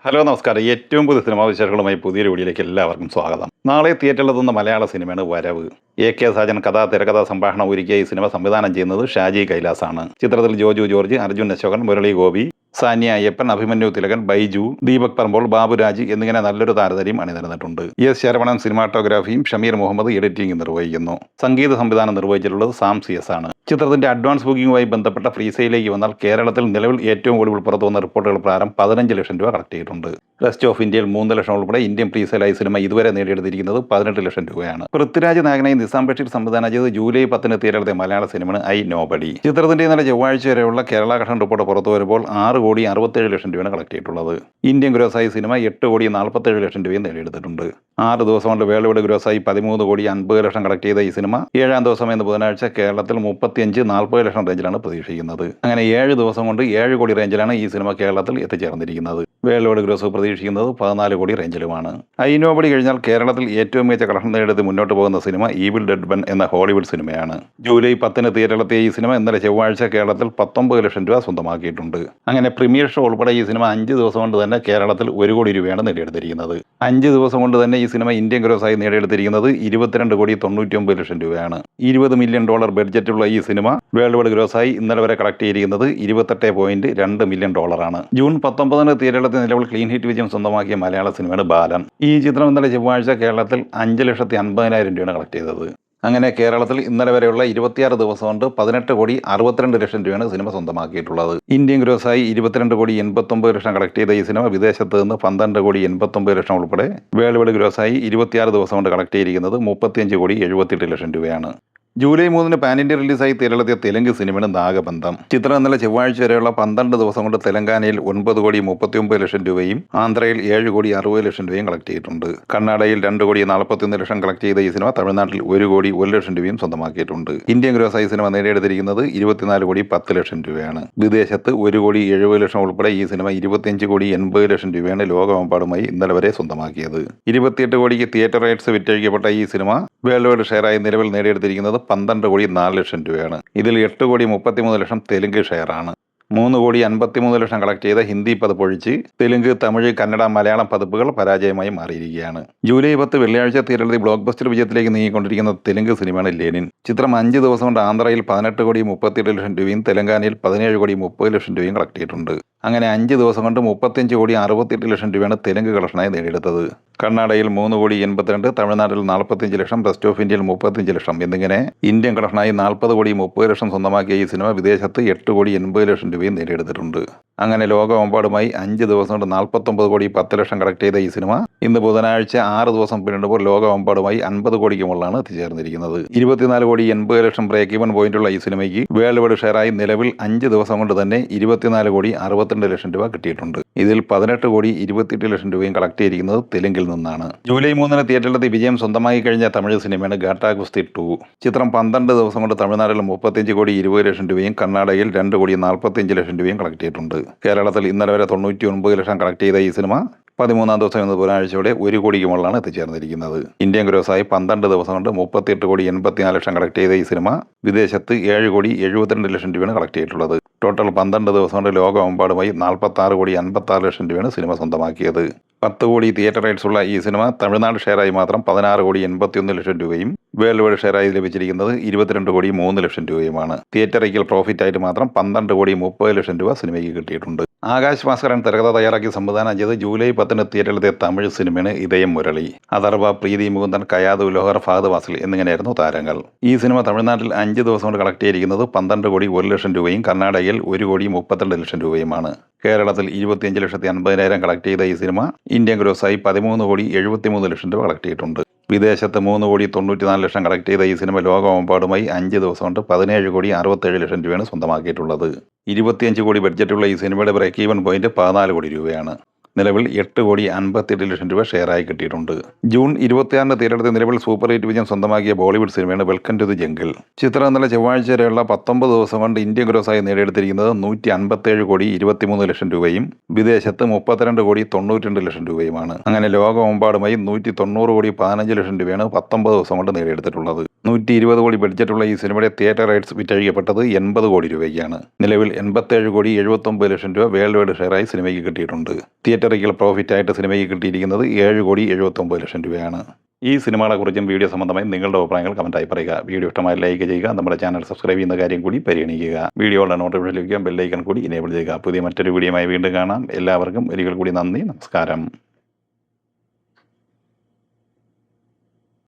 Hello നമസ്കാരം. ഏറ്റവും പുതിയ സിനിമാ വിശേഷങ്ങളുമായി പുതിയൊരു വീഡിയോയിലേക്ക് എല്ലാവർക്കും സ്വാഗതം. നാളെ തിയേറ്ററിലെത്തുന്ന മലയാള സിനിമയാണ് വരവ്. എ.കെ. സാജൻ കഥ, തിരക്കഥ, സംഭാഷണം ഒരുക്കിയ ഈ സിനിമ സംവിധാനം ചെയ്യുന്നത് ഷാജി കൈലാസാണ്. ചിത്രത്തിൽ ജോജു ജോർജ്, അർജുൻ അശോകൻ, മുരളി ഗോപി, സാനിയ അയ്യപ്പൻ, അഭിമന്യു തിലകൻ, ബൈജു, ദീപക് പറമ്പോൾ, ബാബുരാജ് എന്നിങ്ങനെ നല്ലൊരു താരനിരയും അണിനിരന്നിട്ടുണ്ട്. എസ് ശരവണൻ സിനിമാറ്റോഗ്രാഫിയും ഷമീർ മുഹമ്മദ് എഡിറ്റിംഗും നിർവഹിക്കുന്നു. സംഗീത സംവിധാനം നിർവഹിച്ചിട്ടുള്ളത് സാം CS ആണ്. ചിത്രത്തിന്റെ അഡ്വാൻസ് ബുക്കിംഗുമായി ബന്ധപ്പെട്ട ഫ്രീ സെയിലേക്ക് വന്നാൽ കേരളത്തിൽ നിലവിൽ ഏറ്റവും കൂടുതൽ പുറത്തു വന്ന റിപ്പോർട്ടുകൾ പ്രകാരം 15 ലക്ഷം രൂപ കളക്ട് ചെയ്തിട്ടുണ്ട്. റെസ്റ്റ് ഓഫ് ഇന്ത്യയിൽ 3 ലക്ഷം ഉൾപ്പെടെ ഇന്ത്യൻ ഫ്രീ സെയിലായി സിനിമ ഇതുവരെ നേടിയെടുത്തിരിക്കുന്നത് 18 ലക്ഷം രൂപയാണ്. പൃഥ്വിരാജ് നായകനായി നിസാം ബഷീർ സംവിധാനം ചെയ്ത് ജൂലൈ 10 തിയേറ്ററിലെ മലയാള സിനിമയാണ് ഐ നോബഡി. ചിത്രത്തിന്റെ ഇന്നലെ ചൊവ്വാഴ്ച വരെയുള്ള കേരള ഘടന റിപ്പോർട്ട് പുറത്തു വരുമ്പോൾ 6,67 ലക്ഷം രൂപയാണ് കളക്ട് ചെയ്തിട്ടുള്ളത്. ഇന്ത്യൻ ഗ്രോസായി സിനിമ 8,47 ലക്ഷം രൂപയും നേടിയെടുത്തിട്ടുണ്ട്. 6 ദിവസം കൊണ്ട് വേൾഡ് വൈഡ് ഗ്രോസായി 13,50 ലക്ഷം കളക്ട് ചെയ്ത ഈ സിനിമ 7-ാം ദിവസം എന്ന ബുധനാഴ്ച കേരളത്തിൽ 35-40 ലക്ഷം റേഞ്ചിലാണ് പ്രതീക്ഷിക്കുന്നത്. അങ്ങനെ 7 ദിവസം കൊണ്ട് 7 കോടി റേഞ്ചിലാണ് ഈ സിനിമ കേരളത്തിൽ എത്തിച്ചേർന്നിരിക്കുന്നത്. വേൾഡ് വൈഡ് ഗ്രോസ് പ്രതീക്ഷിക്കുന്നത് 14 കോടി റേഞ്ചിലുമാണ്. ഐ നോബഡി കഴിഞ്ഞാൽ കേരളത്തിൽ ഏറ്റവും മികച്ച കളക്ഷൻ നേടിയെടുത്ത് മുന്നോട്ട് പോകുന്ന സിനിമ ഈവിൾ ഡെഡ് മെൻ എന്ന ഹോളിവുഡ് സിനിമയാണ്. ജൂലൈ 10 തിയേറ്ററിലെത്തിയ ഈ സിനിമ ഇന്നലെ ചൊവ്വാഴ്ച കേരളത്തിൽ 19 ലക്ഷം രൂപ സ്വന്തമാക്കിയിട്ടുണ്ട്. അങ്ങനെ പ്രീമിയർ ഷോ ഉൾപ്പെടെ ഈ സിനിമ 5 ദിവസം കൊണ്ട് തന്നെ കേരളത്തിൽ 1 കോടി രൂപയാണ് നേടിയെടുത്തിരിക്കുന്നത്. 5 ദിവസം കൊണ്ട് തന്നെ ഈ സിനിമ ഇന്ത്യൻ ഗ്രോസായി നേടിയെടുത്തിരിക്കുന്നത് 22,99 ലക്ഷം രൂപയാണ്. $20 മില്യൺ ബഡ്ജറ്റുള്ള ഈ സിനിമ വേൾഡ് വൈഡ് ഗ്രോസായി ഇന്നലെ വരെ കളക്ട് ചെയ്തിരിക്കുന്നത് $28.2 മില്യൺ ആണ്. ജൂൺ 19 തിയേറ്ററിലെത്തി നിലവിൽ ക്ലീൻ ഹിറ്റ് വിജയം സ്വന്തമാക്കിയ മലയാള സിനിമയാണ് ബാലൻ. ഈ ചിത്രം ഇന്നലെ ചൊവ്വാഴ്ച കേരളത്തിൽ 5,50,000 രൂപയാണ് കളക്ട് ചെയ്തത്. അങ്ങനെ കേരളത്തിൽ ഇന്നലെ വരെയുള്ള 26 ദിവസം കൊണ്ട് 18,62 ലക്ഷം രൂപയാണ് സിനിമ സ്വന്തമാക്കിയിട്ടുള്ളത്. ഇന്ത്യൻ ഗ്രോസായി 22,89 ലക്ഷം കളക്ട് ചെയ്ത ഈ സിനിമ വിദേശത്ത് നിന്ന് 12,89 ലക്ഷം ഉൾപ്പെടെ വേൾഡ് വൈഡ് ഗ്രോസായി 26 ദിവസം കൊണ്ട് കളക്ട് ചെയ്തിരിക്കുന്നത് 35,78 ലക്ഷം രൂപയാണ്. ജൂലൈ 3 പാൻ ഇന്ത്യ റിലീസായി തിരളെത്തിയ തെലുങ്ക് സിനിമയാണ് നാഗബന്ധം. ചിത്രം ഇന്നലെ ചൊവ്വാഴ്ച വരെയുള്ള 12 ദിവസം കൊണ്ട് തെലങ്കാനയിൽ 9,39 ലക്ഷം രൂപയും ആന്ധ്രയിൽ 7,60 ലക്ഷം രൂപയും കളക്ട് ചെയ്തിട്ടുണ്ട്. കർണാടകയിൽ 2,41 ലക്ഷം കളക്ട് ചെയ്ത ഈ സിനിമ തമിഴ്നാട്ടിൽ 1,01 ലക്ഷം രൂപയും സ്വന്തമാക്കിയിട്ടുണ്ട്. ഇന്ത്യൻ ഗ്രോസായി സിനിമ നേടിയെടുത്തിരിക്കുന്നത് 24,10 ലക്ഷം രൂപയാണ്. വിദേശത്ത് 1,70 ലക്ഷം ഉൾപ്പെടെ ഈ സിനിമ 25,80 ലക്ഷം രൂപയാണ് ലോകമെമ്പാടുമായി ഇന്നലെ വരെ സ്വന്തമാക്കിയത്. 28 കോടിക്ക് തിയേറ്റർ റൈറ്റ്സ് വിറ്റഴിക്കപ്പെട്ട ഈ സിനിമ വേൾഡ് വൈഡ് ഷെയറായി നിലവിൽ നേടിയെടുത്തിരിക്കുന്നത് 12,04 ലക്ഷം രൂപയാണ്. ഇതിൽ 8,33 ലക്ഷം തെലുങ്ക് ഷെയറാണ്. 3,53 ലക്ഷം കളക്ട് ചെയ്ത ഹിന്ദി പതിപ്പൊഴിച്ച് തെലുങ്ക്, തമിഴ്, കന്നഡ, മലയാളം പതിപ്പുകൾ പരാജയമായി മാറിയിരിക്കുകയാണ്. ജൂലൈ 10 വെള്ളിയാഴ്ച തിയേറ്ററിൽ ബ്ലോക്ക് ബസ്റ്റർ വിജയത്തിലേക്ക് നീങ്ങിക്കൊണ്ടിരിക്കുന്ന തെലുങ്ക് സിനിമയാണ് ലെനിൻ. ചിത്രം 5 ദിവസം കൊണ്ട് ആന്ധ്രയിൽ 18,38 ലക്ഷം രൂപയും തെലങ്കാനയിൽ 17,30 ലക്ഷം രൂപയും കളക്ട് ചെയ്തിട്ടുണ്ട്. അങ്ങനെ 5 ദിവസം കൊണ്ട് 35,68 ലക്ഷം രൂപയാണ് തെലുങ്ക് കളക്ഷനായി നേടിയെടുത്തത്. കർണാടകയിൽ 3,82, തമിഴ്നാട്ടിൽ 45 ലക്ഷം, റെസ്റ്റ് ഓഫ് ഇന്ത്യയിൽ 35 ലക്ഷം എന്നിങ്ങനെ ഇന്ത്യൻ കളക്ഷനായി 40,30 ലക്ഷം സ്വന്തമാക്കിയ ഈ സിനിമ വിദേശത്ത് 8,80 ലക്ഷം രൂപയും നേടിയെടുത്തിട്ടുണ്ട്. അങ്ങനെ ലോകമെമ്പാടുമായി 5 ദിവസം കൊണ്ട് 49,10 ലക്ഷം കളക്ട് ചെയ്ത ഈ സിനിമ ഇന്ന് ബുധനാഴ്ച 6 ദിവസം പിന്നിടുമ്പോൾ ലോകമെമ്പാടുമായി 50 കോടിക്ക് മുകളിലാണ് എത്തിച്ചേർന്നിരിക്കുന്നത്. 24,80 ലക്ഷം ബ്രേക്ക് ഈവൻ പോയിന്റുള്ള ഈ സിനിമയ്ക്ക് വേൾഡ് വൈഡ് ഷെയറായി നിലവിൽ 5 ദിവസം കൊണ്ട് തന്നെ 24,62 ലക്ഷം രൂപ കിട്ടിയിട്ടുണ്ട്. ഇതിൽ 18,28 ലക്ഷം രൂപയും കളക്ട് ചെയ്തിരിക്കുന്നത് തെലുങ്കിൽ നിന്നാണ്. ജൂലൈ 3 തിയേറ്ററിലെത്തി വിജയം സ്വന്തമാക്കി കഴിഞ്ഞ തമിഴ് സിനിമയാണ് ഗാട്ടാ ഗുസ്തി 2. ചിത്രം 12 ദിവസം കൊണ്ട് തമിഴ്നാട്ടിൽ 35,20 ലക്ഷം രൂപയും കർണാടകയിൽ 2,45 ലക്ഷം രൂപയും കളക്ട് ചെയ്തിട്ടുണ്ട്. കേരളത്തിൽ ഇന്നലെ വരെ 99 ലക്ഷം കളക്ട് ചെയ്ത ഈ സിനിമ 13-ാം ദിവസം എന്ന ബുധനാഴ്ചയോടെ 1 കോടിക്ക് മുകളിലാണ് എത്തിച്ചേർന്നിരിക്കുന്നത്. ഇന്ത്യൻ ഗ്രോസായി 12 ദിവസം കൊണ്ട് 38,84 ലക്ഷം കളക്ട് ചെയ്ത ഈ സിനിമ വിദേശത്ത് 7,72 ലക്ഷം രൂപയാണ് കളക്ട് ചെയ്തിട്ടുള്ളത്. ടോട്ടൽ 12 ദിവസം കൊണ്ട് ലോകമെമ്പാടുമായി 46,56 ലക്ഷം രൂപയാണ് സിനിമ സ്വന്തമാക്കിയത്. 10 കോടി തിയേറ്റർ റൈറ്റ്സ് ഉള്ള ഈ സിനിമ തമിഴ്നാട് ഷെയറായി മാത്രം 16,81 ലക്ഷം രൂപയും വേൾഡ് വൈഡ് ഷെയറായി ലഭിച്ചിരിക്കുന്നത് 22,03 ലക്ഷം രൂപയുമാണ്. തിയേറ്റർ റൈക്കൽ പ്രോഫിറ്റ് ആയിട്ട് മാത്രം 12,30 ലക്ഷം രൂപ സിനിമയ്ക്ക് കിട്ടിയിട്ടുണ്ട്. ആകാശ് ഭാസ്കരൻ തിരക്കഥ തയ്യാറാക്കി സംവിധാനം ചെയ്ത് ജൂലൈ 10 തിയേറ്ററിലെത്തിയ തമിഴ് സിനിമയാണ് ഇതയം മുരളി. അഥർവ, പ്രീതി മുകുന്ദൻ, കയാദ് ഉലോഹർ, ഫഹദ് വാസിൽ എന്നിങ്ങനെയായിരുന്നു താരങ്ങൾ. ഈ സിനിമ തമിഴ്നാട്ടിൽ 5 ദിവസം കൊണ്ട് കളക്ട് ചെയ്തിരിക്കുന്നത് 12,01 ലക്ഷം രൂപയും കർണാടകയിൽ 1,32 ലക്ഷം രൂപയുമാണ്. കേരളത്തിൽ 25,50,000 കളക്ട് ചെയ്ത ഈ സിനിമ ഇന്ത്യൻ ഗ്രോസായി 13,73 ലക്ഷം രൂപ കളക്ട് ചെയ്തിട്ടുണ്ട്. വിദേശത്ത് 3,94 ലക്ഷം കളക്ട് ചെയ്ത ഈ സിനിമ ലോകമെമ്പാടുമായി 5 ദിവസം കൊണ്ട് 17,67 ലക്ഷം രൂപയാണ് സ്വന്തമാക്കിയിട്ടുള്ളത്. 25 കോടി ബഡ്ജറ്റുള്ള ഈ സിനിമയുടെ ബ്രേക്ക് ഈവൻ പോയിന്റ് 14 കോടി രൂപയാണ്. നിലവിൽ 8,58 ലക്ഷം രൂപ ഷെയറായി കിട്ടിയിട്ടുണ്ട്. ജൂൺ 26 തിയേറ്ററിൽ നിലവിൽ സൂപ്പർ ഹിറ്റ് വിജയം സ്വന്തമാക്കിയ ബോളിവുഡ് സിനിമയാണ് വെൽക്കം ടു ദി ജംഗിൾ. ചിത്രം ഇന്നലെ ചൊവ്വാഴ്ച വരെയുള്ള 19 ദിവസം കൊണ്ട് ഇന്ത്യൻ ഗ്രോസായി നേടിയെടുത്തിരിക്കുന്നത് 157,23 ലക്ഷം രൂപയും വിദേശത്ത് 32,92 ലക്ഷം രൂപയുമാണ്. അങ്ങനെ ലോകമെമ്പാടുമായി 190,15 ലക്ഷം രൂപയാണ് 19 ദിവസം കൊണ്ട് നേടിയെടുത്തിട്ടുള്ളത്. 120 കോടി ബഡ്ജറ്റുള്ള ഈ സിനിമയുടെ തിയേറ്റർ റൈറ്റ്സ് വിറ്റഴിക്കപ്പെട്ടത് 80 കോടി രൂപയ്ക്കാണ്. നിലവിൽ 87 കോടി 79 ലക്ഷം രൂപ വേൾഡ് വൈഡ് ഷെയറായി സിനിമയ്ക്ക് കിട്ടിയിട്ടുണ്ട്. തിയേറ്ററിക്കൽ പ്രോഫിറ്റായിട്ട് സിനിമയ്ക്ക് കിട്ടിയിരിക്കുന്നത് 7 കോടി 79 ലക്ഷം രൂപയാണ്. ഈ സിനിമകളെക്കുറിച്ചും വീഡിയോ സംബന്ധമായി നിങ്ങളുടെ അഭിപ്രായങ്ങൾ കമൻറ്റായി പറയുക. വീഡിയോ ഇഷ്ടമായി ലൈക്ക് ചെയ്യുക. നമ്മുടെ ചാനൽ സബ്സ്ക്രൈബ് ചെയ്യുന്ന കാര്യം കൂടി പരിഗണിക്കുക. വീഡിയോയുടെ നോട്ടിഫിക്കേഷൻ ലഭിക്കാൻ ബെല്ലൈക്കൺ കൂടി ഇനേബിൾ ചെയ്യുക. പുതിയ മറ്റൊരു വീഡിയോയുമായി വീണ്ടും കാണാം. എല്ലാവർക്കും ഒരിക്കൽ കൂടി നന്ദി, നമസ്കാരം.